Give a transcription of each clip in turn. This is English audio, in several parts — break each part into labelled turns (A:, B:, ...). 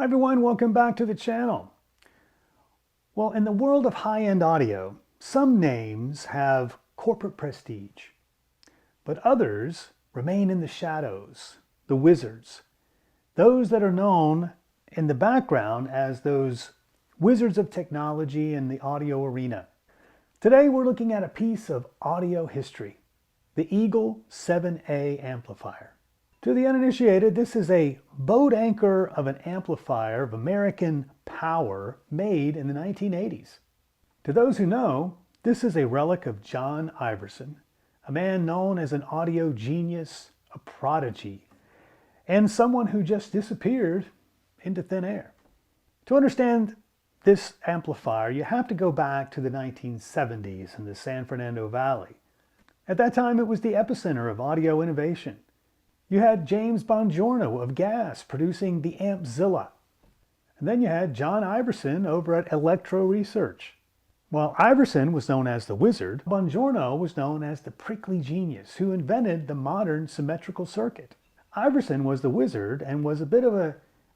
A: Hi everyone, welcome back to the channel. Well, in the world of high-end audio, some names have corporate prestige, but others remain in the shadows, the wizards, those that are known in the background as those wizards of technology in the audio arena. Today we're looking at a piece of audio history, the Eagle 7A amplifier. To the uninitiated, this is a boat anchor of an amplifier of American power made in the 1980s. To those who know, this is a relic of John Iverson, a man known as an audio genius, a prodigy, and someone who just disappeared into thin air. To understand this amplifier, you have to go back to the 1970s in the San Fernando Valley. At that time, it was the epicenter of audio innovation. You had James Bongiorno of Gas producing the Ampzilla. And then you had John Iverson over at Electro Research. While Iverson was known as the wizard, Bongiorno was known as the prickly genius who invented the modern symmetrical circuit. Iverson was the wizard and was a bit of an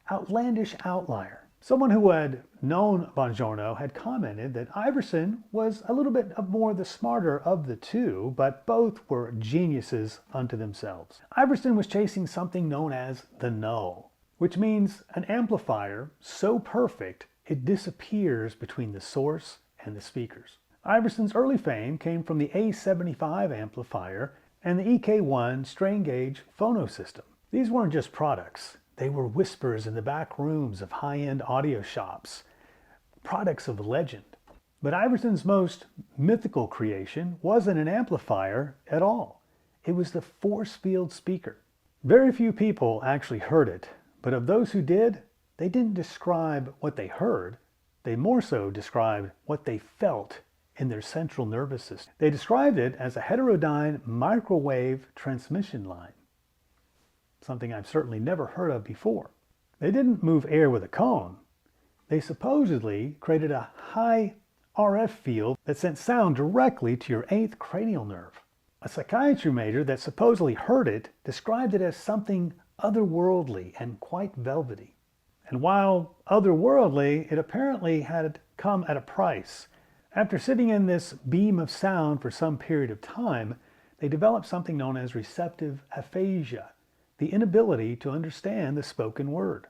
A: outlandish outlier. Someone who had known Bongiorno had commented that Iverson was a little bit more the smarter of the two, but both were geniuses unto themselves. Iverson was chasing something known as the Null, which means an amplifier so perfect it disappears between the source and the speakers. Iverson's early fame came from the A75 amplifier and the EK1 strain gauge phono system. These weren't just products. They were whispers in the back rooms of high-end audio shops, products of legend. But Iverson's most mythical creation wasn't an amplifier at all. It was the force field speaker. Very few people actually heard it, but of those who did, they didn't describe what they heard. They more so described what they felt in their central nervous system. They described it as a heterodyne microwave transmission line. Something I've certainly never heard of before. They didn't move air with a cone. They supposedly created a high RF field that sent sound directly to your 8th cranial nerve. A psychiatry major that supposedly heard it described it as something otherworldly and quite velvety. And while otherworldly, it apparently had come at a price. After sitting in this beam of sound for some period of time, they developed something known as receptive aphasia, the inability to understand the spoken word.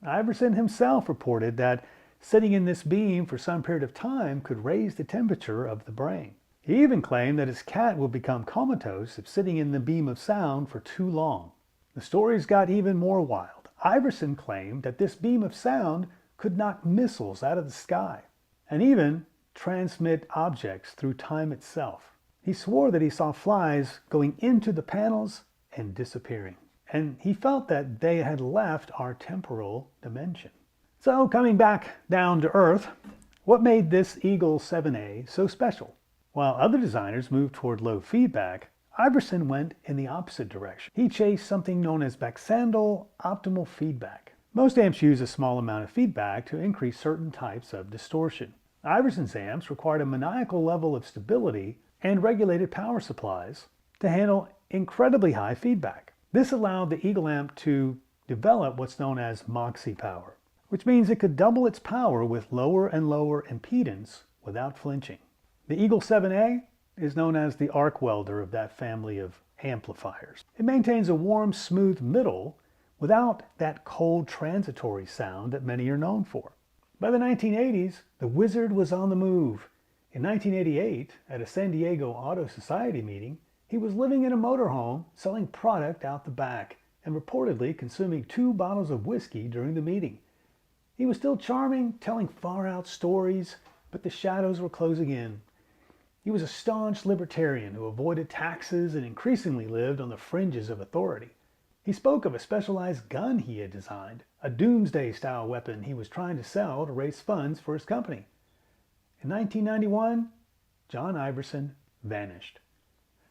A: Iverson himself reported that sitting in this beam for some period of time could raise the temperature of the brain. He even claimed that his cat would become comatose if sitting in the beam of sound for too long. The stories got even more wild. Iverson claimed that this beam of sound could knock missiles out of the sky and even transmit objects through time itself. He swore that he saw flies going into the panels and disappearing. And he felt that they had left our temporal dimension. So coming back down to earth, what made this Eagle 7A so special? While other designers moved toward low feedback, Iverson went in the opposite direction. He chased something known as Baxandal optimal feedback. Most amps use a small amount of feedback to increase certain types of distortion. Iverson's amps required a maniacal level of stability and regulated power supplies to handle incredibly high feedback. This allowed the Eagle amp to develop what's known as Moxie Power, which means it could double its power with lower and lower impedance without flinching. The Eagle 7A is known as the arc welder of that family of amplifiers. It maintains a warm, smooth middle without that cold transitory sound that many are known for. By the 1980s, the wizard was on the move. In 1988, at a San Diego Auto Society meeting, he was living in a motorhome selling product out the back and reportedly consuming 2 bottles of whiskey during the meeting. He was still charming, telling far-out stories, but the shadows were closing in. He was a staunch libertarian who avoided taxes and increasingly lived on the fringes of authority. He spoke of a specialized gun he had designed, a doomsday-style weapon he was trying to sell to raise funds for his company. In 1991, John Iverson vanished.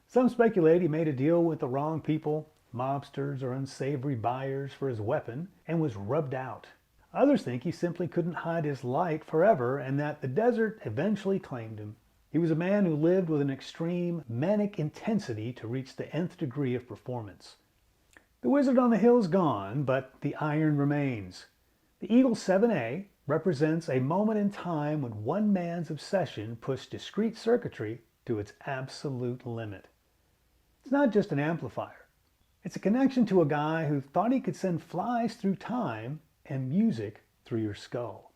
A: Some speculate he made a deal with the wrong people, mobsters or unsavory buyers for his weapon, and was rubbed out. Others think he simply couldn't hide his light forever and that the desert eventually claimed him. He was a man who lived with an extreme manic intensity to reach the nth degree of performance. The wizard on the hill's gone, but the iron remains. The Eagle 7A represents a moment in time when one man's obsession pushed discrete circuitry to its absolute limit. It's not just an amplifier. It's a connection to a guy who thought he could send flies through time and music through your skull.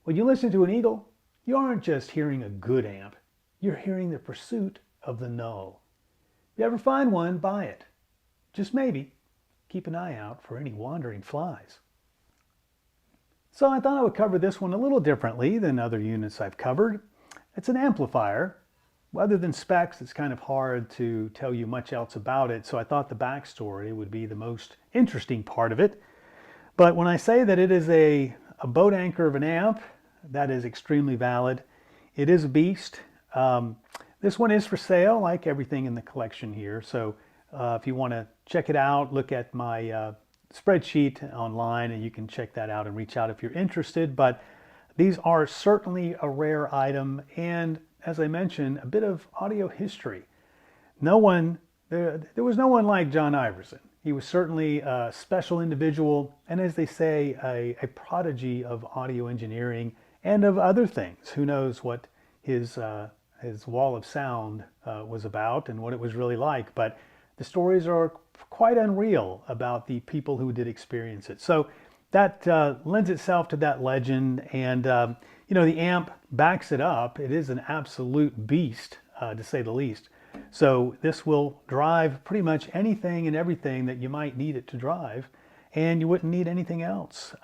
A: When you listen to an Eagle, you aren't just hearing a good amp. You're hearing the pursuit of the null. If you ever find one, buy it. Just maybe, keep an eye out for any wandering flies. So I thought I would cover this one a little differently than other units I've covered. It's an amplifier. Other than specs, it's kind of hard to tell you much else about it, so I thought the backstory would be the most interesting part of it. But when I say that it is a boat anchor of an amp, that is extremely valid. It is a beast. This one is for sale, like everything in the collection here. So if you want to check it out, look at my spreadsheet online, and you can check that out and reach out if you're interested. But these are certainly a rare item, and as I mentioned, a bit of audio history. There was no one like John Iverson. He was certainly a special individual, and as they say, a prodigy of audio engineering and of other things. Who knows what his wall of sound was about and what it was really like, but the stories are quite unreal about the people who did experience it. So that lends itself to that legend, and the amp backs it up. It is an absolute beast, to say the least. So this will drive pretty much anything and everything that you might need it to drive, and you wouldn't need anything else.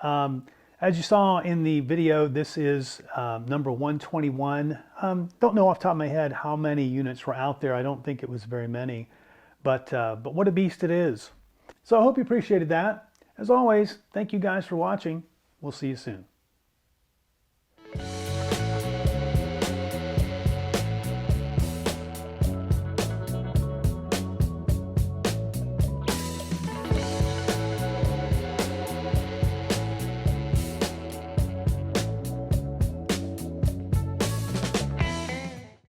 A: As you saw in the video, this is number 121. Don't know off the top of my head how many units were out there. I don't think it was very many, but what a beast it is. So I hope you appreciated that. As always, thank you guys for watching. We'll see you soon.